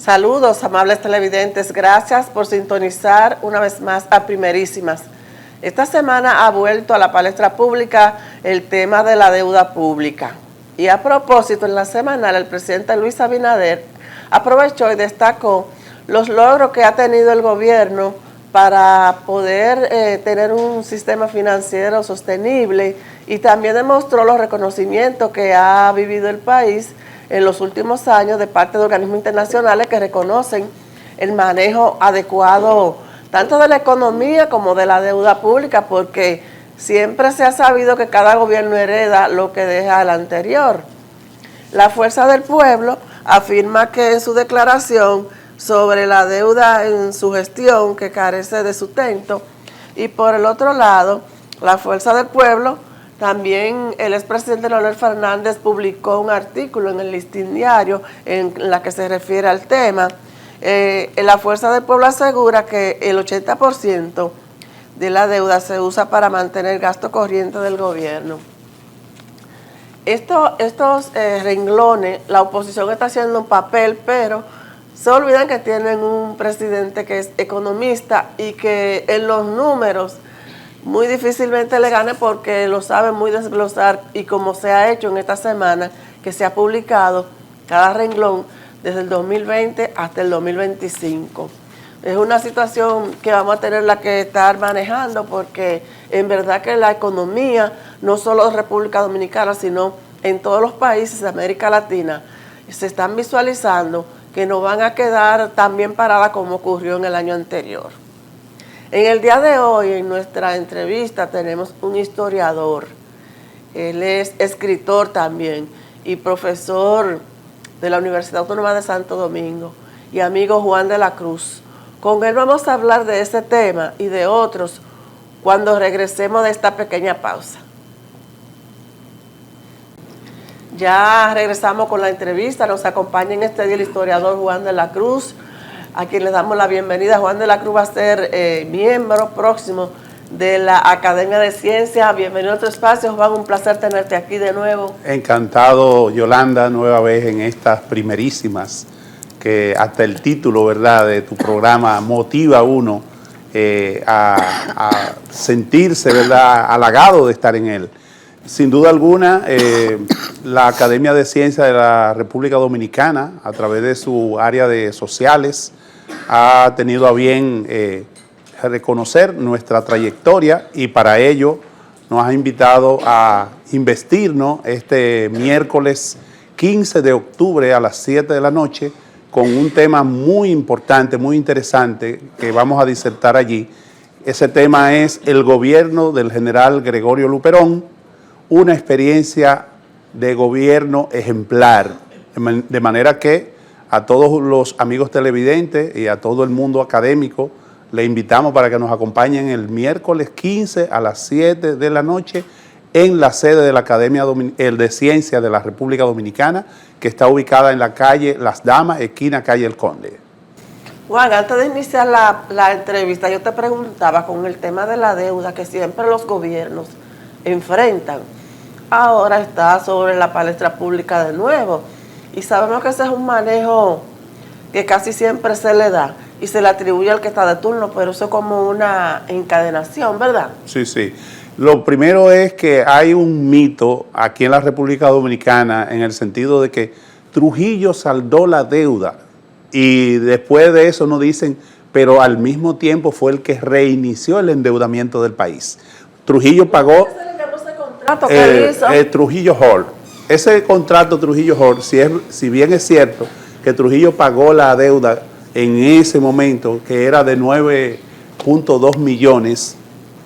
Saludos, amables televidentes. Gracias por sintonizar una vez más a Primerísimas. Esta semana ha vuelto a la palestra pública el tema de la deuda pública. Y a propósito, en la semanal, el presidente Luis Abinader aprovechó y destacó los logros que ha tenido el gobierno para poder tener un sistema financiero sostenible, y también demostró los reconocimientos que ha vivido el país en los últimos años de parte de organismos internacionales que reconocen el manejo adecuado tanto de la economía como de la deuda pública, porque siempre se ha sabido que cada gobierno hereda lo que deja el anterior. La Fuerza del Pueblo afirma que en su declaración sobre la deuda en su gestión que carece de sustento, y por el otro lado, la Fuerza del Pueblo, también el expresidente Leonel Fernández publicó un artículo en el Listín Diario en la que se refiere al tema. La Fuerza del Pueblo asegura que el 80% de la deuda se usa para mantener el gasto corriente del gobierno. Estos renglones, la oposición está haciendo un papel, pero se olvidan que tienen un presidente que es economista y que en los números muy difícilmente le gane, porque lo sabe muy desglosar, y como se ha hecho en esta semana que se ha publicado cada renglón desde el 2020 hasta el 2025. Es una situación que vamos a tener que estar manejando, porque en verdad que la economía, no solo de República Dominicana, sino en todos los países de América Latina, se están visualizando que no van a quedar tan bien paradas como ocurrió en el año anterior. En el día de hoy, en nuestra entrevista, tenemos un historiador. Él es escritor también y profesor de la Universidad Autónoma de Santo Domingo, y amigo Juan de la Cruz. Con él vamos a hablar de ese tema y de otros cuando regresemos de esta pequeña pausa. Ya regresamos con la entrevista. Nos acompaña en este día el historiador Juan de la Cruz, a quien le damos la bienvenida. Juan de la Cruz va a ser miembro próximo de la Academia de Ciencias. Bienvenido a tu espacio, Juan, un placer tenerte aquí de nuevo. Encantado, Yolanda, nueva vez en estas Primerísimas, que hasta el título, ¿verdad?, de tu programa motiva a uno a sentirse, ¿verdad?, halagado de estar en él. Sin duda alguna, la Academia de Ciencias de la República Dominicana, a través de su área de sociales, ha tenido a bien reconocer nuestra trayectoria, y para ello nos ha invitado a investirnos este miércoles 15 de octubre a las 7 de la noche con un tema muy importante, muy interesante, que vamos a disertar allí. Ese tema es el gobierno del general Gregorio Luperón, una experiencia de gobierno ejemplar, de manera que a todos los amigos televidentes y a todo el mundo académico le invitamos para que nos acompañen el miércoles 15 a las 7 de la noche en la sede de la Academia de Ciencias de la República Dominicana, que está ubicada en la calle Las Damas, esquina calle El Conde. Juan, antes de iniciar la entrevista, yo te preguntaba con el tema de la deuda que siempre los gobiernos enfrentan. Ahora está sobre la palestra pública de nuevo, y sabemos que ese es un manejo que casi siempre se le da y se le atribuye al que está de turno, pero eso es como una encadenación, ¿verdad? Sí, sí. Lo primero es que hay un mito aquí en la República Dominicana, en el sentido de que Trujillo saldó la deuda, y después de eso nos dicen, pero al mismo tiempo fue el que reinició el endeudamiento del país. Trujillo pagó Trujillo Hall. Ese contrato Trujillo Hall, si bien es cierto que Trujillo pagó la deuda en ese momento, que era de 9.2 millones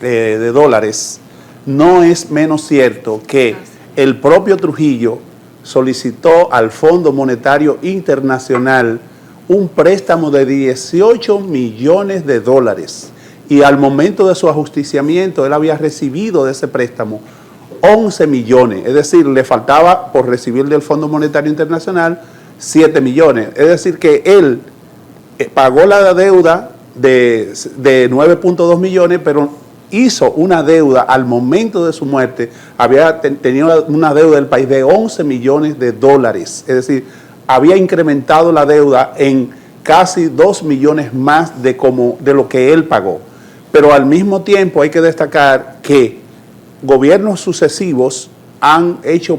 de dólares, no es menos cierto que el propio Trujillo solicitó al Fondo Monetario Internacional un préstamo de 18 millones de dólares, y al momento de su ajusticiamiento él había recibido de ese préstamo 11 millones, es decir, le faltaba por recibir del Fondo Monetario Internacional 7 millones, es decir que él pagó la deuda de 9.2 millones, pero hizo una deuda al momento de su muerte, había tenido una deuda del país de 11 millones de dólares, es decir, había incrementado la deuda en casi 2 millones más de lo que él pagó. Pero al mismo tiempo hay que destacar que gobiernos sucesivos han hecho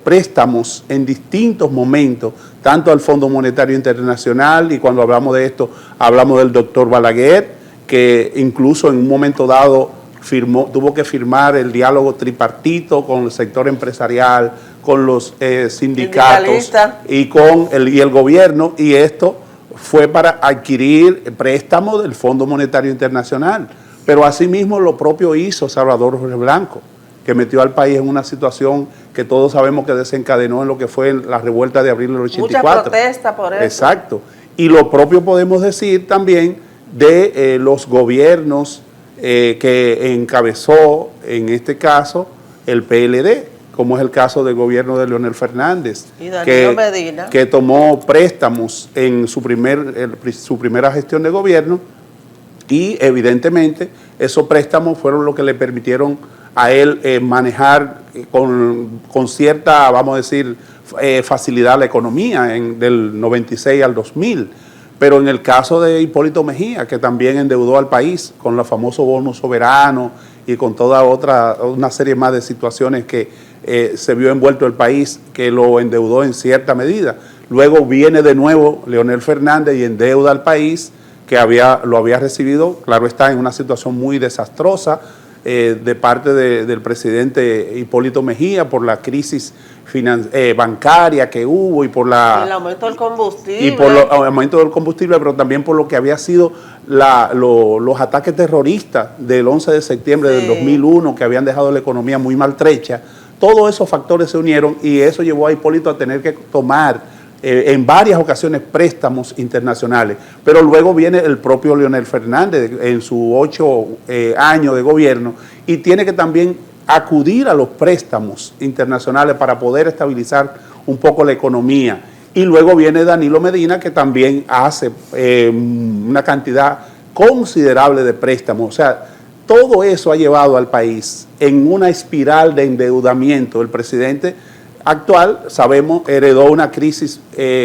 préstamos en distintos momentos, tanto al Fondo Monetario Internacional, y cuando hablamos de esto, hablamos del doctor Balaguer, que incluso en un momento dado tuvo que firmar el diálogo tripartito con el sector empresarial, con los sindicatos y con el gobierno, y esto fue para adquirir préstamos del Fondo Monetario Internacional. Pero asimismo lo propio hizo Salvador Jorge Blanco, que metió al país en una situación que todos sabemos que desencadenó en lo que fue la revuelta de abril del 84. Mucha protesta por eso. Exacto. Y lo propio podemos decir también de los gobiernos que encabezó, en este caso, el PLD, como es el caso del gobierno de Leonel Fernández, y Danilo Medina, que tomó préstamos en su primera gestión de gobierno, y evidentemente esos préstamos fueron lo que le permitieron a él manejar con cierta, vamos a decir, facilidad la economía del 96 al 2000. Pero en el caso de Hipólito Mejía, que también endeudó al país con los famosos bonos soberanos y con toda una serie más de situaciones que se vio envuelto el país, que lo endeudó en cierta medida. Luego viene de nuevo Leonel Fernández y endeuda al país, que lo había recibido, claro está, en una situación muy desastrosa de parte del presidente Hipólito Mejía por la crisis bancaria que hubo y por el aumento del combustible. Y por el aumento del combustible, pero también por lo que había sido los ataques terroristas del 11 de septiembre del 2001, que habían dejado la economía muy maltrecha. Todos esos factores se unieron y eso llevó a Hipólito a tener que tomar en varias ocasiones préstamos internacionales. Pero luego viene el propio Leonel Fernández en sus 8 años de gobierno y tiene que también acudir a los préstamos internacionales para poder estabilizar un poco la economía. Y luego viene Danilo Medina, que también hace una cantidad considerable de préstamos. O sea, todo eso ha llevado al país en una espiral de endeudamiento. El presidente actual, sabemos, heredó una crisis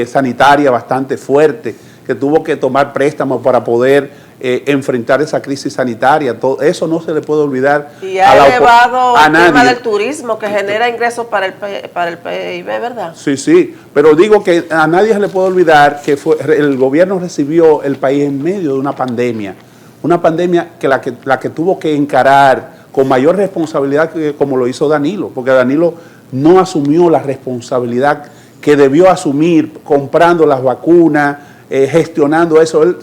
sanitaria bastante fuerte, que tuvo que tomar préstamos para poder enfrentar esa crisis sanitaria. Todo eso no se le puede olvidar y ha elevado el tema del turismo, que genera ingresos para el PIB, ¿verdad? Sí, sí, pero digo que a nadie se le puede olvidar que el gobierno recibió el país en medio de una pandemia que la que tuvo que encarar con mayor responsabilidad como lo hizo Danilo, porque Danilo no asumió la responsabilidad que debió asumir comprando las vacunas, gestionando eso. Él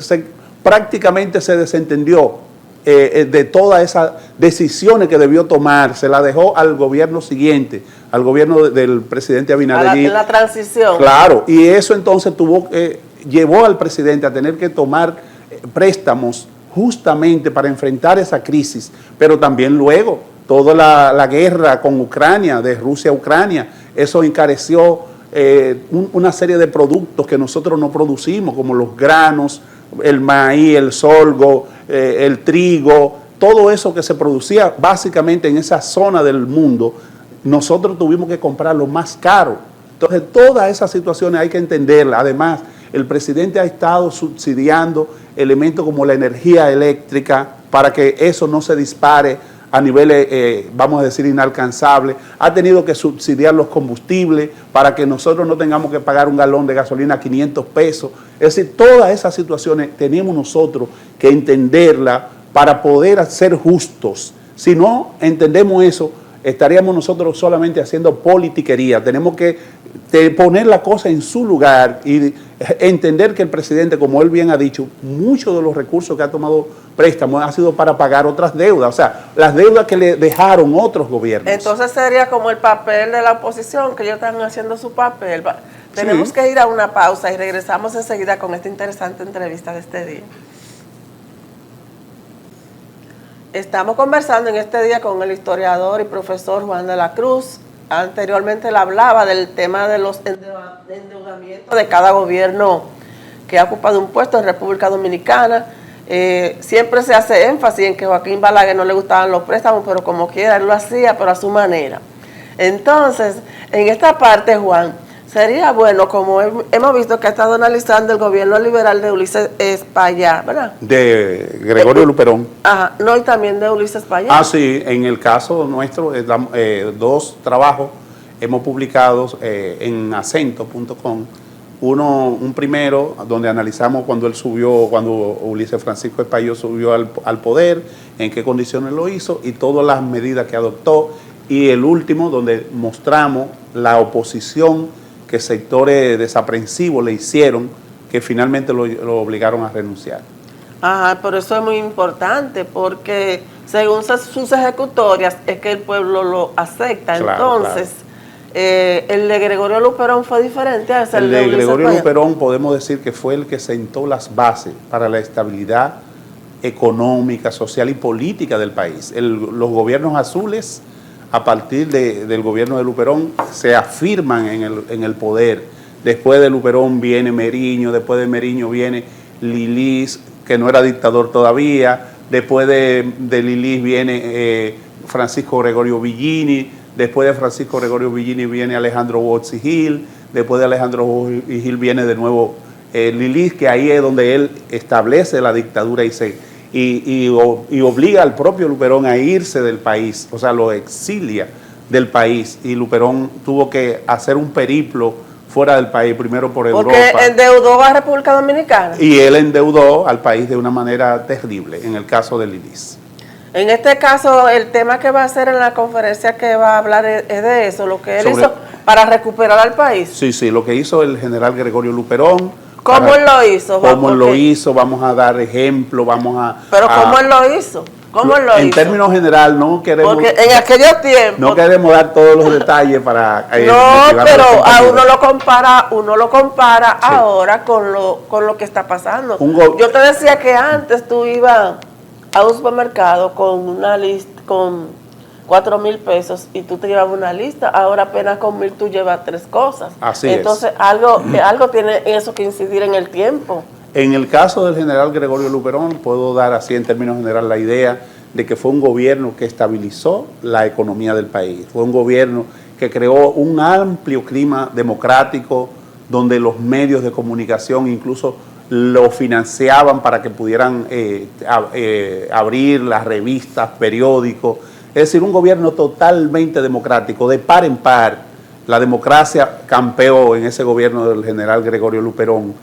prácticamente se desentendió de todas esas decisiones que debió tomar, se la dejó al gobierno siguiente, al gobierno del presidente Abinader. En la transición. Claro, y eso entonces llevó al presidente a tener que tomar préstamos justamente para enfrentar esa crisis, pero también luego toda la guerra con Ucrania, de Rusia a Ucrania, eso encareció una serie de productos que nosotros no producimos, como los granos, el maíz, el sorgo, el trigo, todo eso que se producía básicamente en esa zona del mundo, nosotros tuvimos que comprarlo más caro. Entonces, todas esas situaciones hay que entenderlas. Además, el presidente ha estado subsidiando elementos como la energía eléctrica para que eso no se dispare a niveles, vamos a decir, inalcanzables. Ha tenido que subsidiar los combustibles para que nosotros no tengamos que pagar un galón de gasolina a 500 pesos. Es decir, todas esas situaciones tenemos nosotros que entenderlas para poder ser justos. Si no entendemos eso, estaríamos nosotros solamente haciendo politiquería. Tenemos que poner la cosa en su lugar y entender que el presidente, como él bien ha dicho, muchos de los recursos que ha tomado préstamos ha sido para pagar otras deudas, o sea, las deudas que le dejaron otros gobiernos. Entonces sería como el papel de la oposición, que ellos están haciendo su papel. Tenemos que ir a una pausa y regresamos enseguida con esta interesante entrevista de este día. Estamos conversando en este día con el historiador y profesor Juan de la Cruz. Anteriormente él hablaba del tema de los endeudamientos de cada gobierno que ha ocupado un puesto en República Dominicana. Siempre se hace énfasis en que Joaquín Balaguer no le gustaban los préstamos, pero como quiera él lo hacía, pero a su manera. Entonces, en esta parte, Juan, Sería bueno, como hemos visto que ha estado analizando el gobierno liberal de Ulises Espaillat, ¿verdad? De Gregorio Luperón. Ajá, no, y también de Ulises Espaillat. Ah, sí, en el caso nuestro, dos trabajos hemos publicado en acento.com. Un primero, donde analizamos cuando Ulises Francisco Espaillat subió al poder, en qué condiciones lo hizo y todas las medidas que adoptó. Y el último, donde mostramos la oposición que sectores desaprensivos le hicieron, que finalmente lo obligaron a renunciar. Ajá, pero eso es muy importante, porque según sus ejecutorias es que el pueblo lo acepta. Claro, entonces, claro. El de Gregorio Luperón fue diferente a ese. El de Gregorio Luperón podemos decir que fue el que sentó las bases para la estabilidad económica, social y política del país. Los gobiernos azules, a partir del gobierno de Luperón, se afirman en el poder. Después de Luperón viene Meriño, después de Meriño viene Lilís, que no era dictador todavía, después de Lilís viene Francisco Gregorio Villini, después de Francisco Gregorio Villini viene Alejandro Botzi Gil, después de Alejandro Botzi Gil viene de nuevo Lilís, que ahí es donde él establece la dictadura y obliga al propio Luperón a irse del país, o sea, lo exilia del país, y Luperón tuvo que hacer un periplo fuera del país, primero por Europa. Porque endeudó a República Dominicana. Y él endeudó al país de una manera terrible, en el caso de Lilís. En este caso, el tema que va a hacer en la conferencia que va a hablar es de eso, lo que él hizo para recuperar al país. Sí, lo que hizo el general Gregorio Luperón. ¿Cómo él lo hizo? ¿Cómo él lo hizo? Vamos a dar ejemplo, Pero ¿cómo él lo hizo? ¿Cómo él lo hizo? En términos general, no queremos... Porque en aquellos tiempos... No queremos dar todos los detalles para... no, pero a uno lo compara sí. Ahora con lo que está pasando. Yo te decía que antes tú ibas a un supermercado con una lista, con 4,000 pesos y tú te llevabas una lista, ahora apenas con 1,000 tú llevas 3 cosas. Así entonces, es. algo tiene eso que incidir en el tiempo. En el caso del general Gregorio Luperón, puedo dar así en términos generales la idea de que fue un gobierno que estabilizó la economía del país. Fue un gobierno que creó un amplio clima democrático donde los medios de comunicación incluso lo financiaban para que pudieran abrir las revistas, periódicos. Es decir, un gobierno totalmente democrático, de par en par. La democracia campeó en ese gobierno del general Gregorio Luperón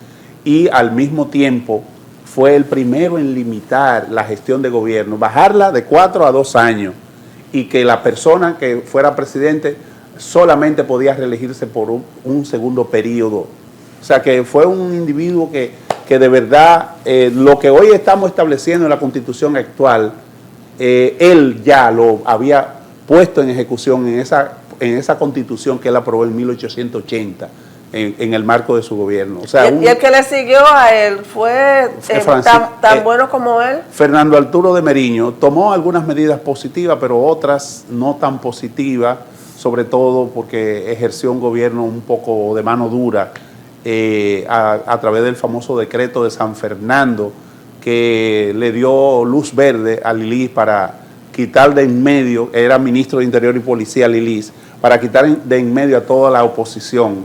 y al mismo tiempo fue el primero en limitar la gestión de gobierno, bajarla de 4 a 2 años y que la persona que fuera presidente solamente podía reelegirse por un segundo periodo. O sea que fue un individuo que de verdad lo que hoy estamos estableciendo en la Constitución actual, él ya lo había puesto en ejecución en esa Constitución que él aprobó en 1880. En el marco de su gobierno. O sea, ¿Y el que le siguió a él fue tan bueno como él? Fernando Arturo de Meriño tomó algunas medidas positivas, pero otras no tan positivas, sobre todo porque ejerció un gobierno un poco de mano dura a través del famoso decreto de San Fernando, que le dio luz verde a Lilís para quitar de en medio, era ministro de Interior y Policía Lilís, para quitar de en medio a toda la oposición,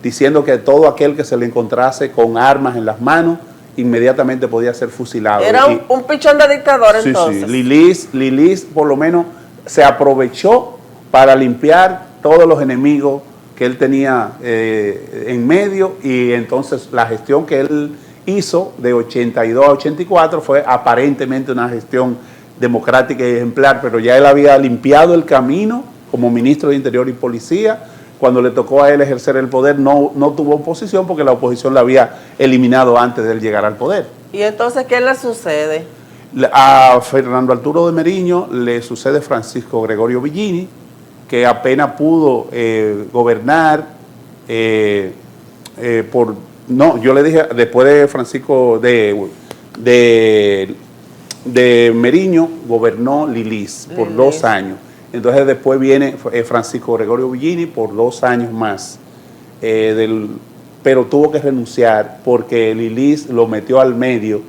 diciendo que todo aquel que se le encontrase con armas en las manos, inmediatamente podía ser fusilado. Era un pichón de dictador entonces. Sí, Lilís por lo menos se aprovechó para limpiar todos los enemigos que él tenía en medio, y entonces la gestión que él hizo de 82 a 84 fue aparentemente una gestión democrática y ejemplar, pero ya él había limpiado el camino como ministro de Interior y Policía. Cuando le tocó a él ejercer el poder no tuvo oposición porque la oposición la había eliminado antes de él llegar al poder. ¿Y entonces qué le sucede? A Fernando Arturo de Meriño le sucede Francisco Gregorio Villini, que apenas pudo gobernar yo le dije, después de Francisco de Meriño, gobernó Lilís por 2 años. Entonces después viene Francisco Gregorio Villini por 2 años más, pero tuvo que renunciar porque Lilís lo metió al medio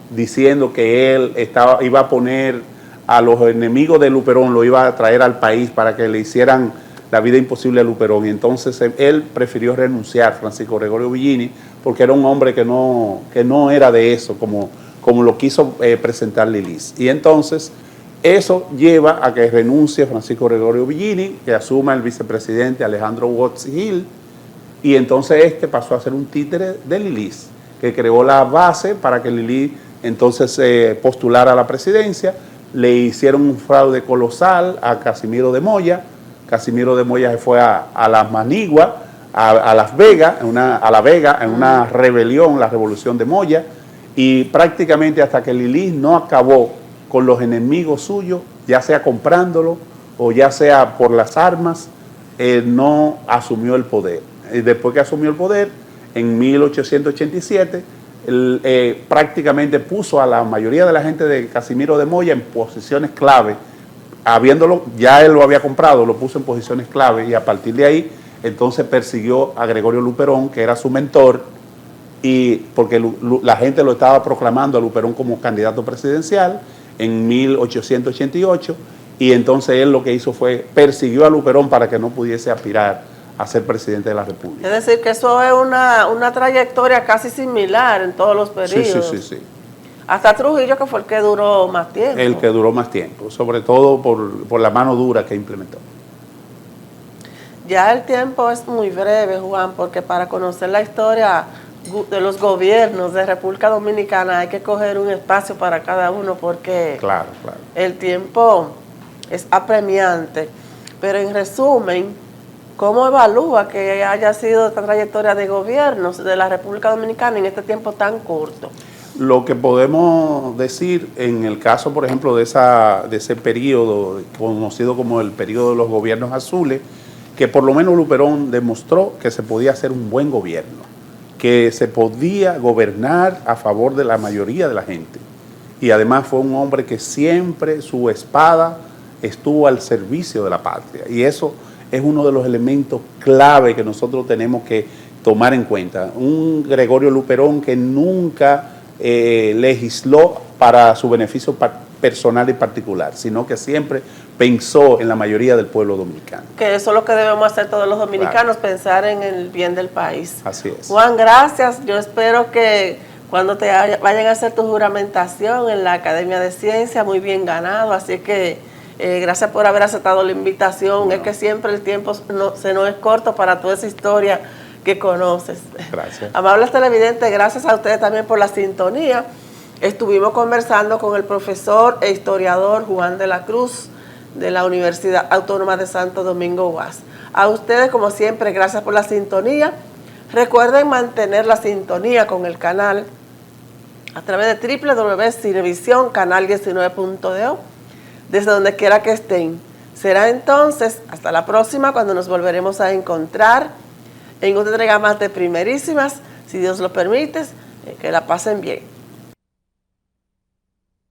diciendo que él iba a poner a los enemigos de Luperón, lo iba a traer al país para que le hicieran la vida imposible a Luperón. Y entonces él prefirió renunciar, Francisco Gregorio Villini, porque era un hombre que no era de eso, como lo quiso presentar Lilis. Y entonces eso lleva a que renuncie Francisco Gregorio Villini, que asuma el vicepresidente Alejandro Watts Gil, y entonces pasó a ser un títere de Lilis, que creó la base para que Lilis entonces postulara a la presidencia. Le hicieron un fraude colosal a Casimiro de Moya. Casimiro de Moya se fue a Las Maniguas, a Las Vegas, a La Vega, en una rebelión, la revolución de Moya, y prácticamente hasta que Lilis no acabó con los enemigos suyos, ya sea comprándolo o ya sea por las armas, no asumió el poder. Y después que asumió el poder, en 1887, prácticamente puso a la mayoría de la gente de Casimiro de Moya en posiciones clave. Habiéndolo, ya él lo había comprado, lo puso en posiciones clave, y a partir de ahí, entonces persiguió a Gregorio Luperón, que era su mentor, y porque la gente lo estaba proclamando a Luperón como candidato presidencial en 1888, y entonces él lo que hizo fue persiguió a Luperón para que no pudiese aspirar a ser presidente de la República. Es decir, que eso es una trayectoria casi similar en todos los periodos. Sí. Hasta Trujillo, que fue el que duró más tiempo. El que duró más tiempo, sobre todo por la mano dura que implementó. Ya el tiempo es muy breve, Juan, porque para conocer la historia de los gobiernos de República Dominicana hay que coger un espacio para cada uno, porque claro. el tiempo es apremiante. Pero en resumen, ¿cómo evalúa que haya sido esta trayectoria de gobiernos de la República Dominicana en este tiempo tan corto? Lo que podemos decir en el caso, por ejemplo, de ese periodo conocido como el periodo de los gobiernos azules, que por lo menos Luperón demostró que se podía hacer un buen gobierno, que se podía gobernar a favor de la mayoría de la gente. Y además fue un hombre que siempre su espada estuvo al servicio de la patria. Y eso es uno de los elementos clave que nosotros tenemos que tomar en cuenta. Un Gregorio Luperón que nunca legisló para su beneficio personal y particular, sino que siempre pensó en la mayoría del pueblo dominicano. Que eso es lo que debemos hacer todos los dominicanos, claro. Pensar en el bien del país. Así es. Juan, gracias. Yo espero que cuando te vayan a hacer tu juramentación en la Academia de Ciencias, muy bien ganado. Así que gracias por haber aceptado la invitación. Bueno. Es que siempre el tiempo se nos es corto para toda esa historia que conoces. Gracias. Amables televidentes, gracias a ustedes también por la sintonía. Estuvimos conversando con el profesor e historiador Juan de la Cruz de la Universidad Autónoma de Santo Domingo UAS. A ustedes, como siempre, gracias por la sintonía. Recuerden mantener la sintonía con el canal a través de www.cinevisión, canal 19.do, desde donde quiera que estén. Será entonces hasta la próxima, cuando nos volveremos a encontrar en otra entrega más de Primerísimas, si Dios lo permite, que la pasen bien.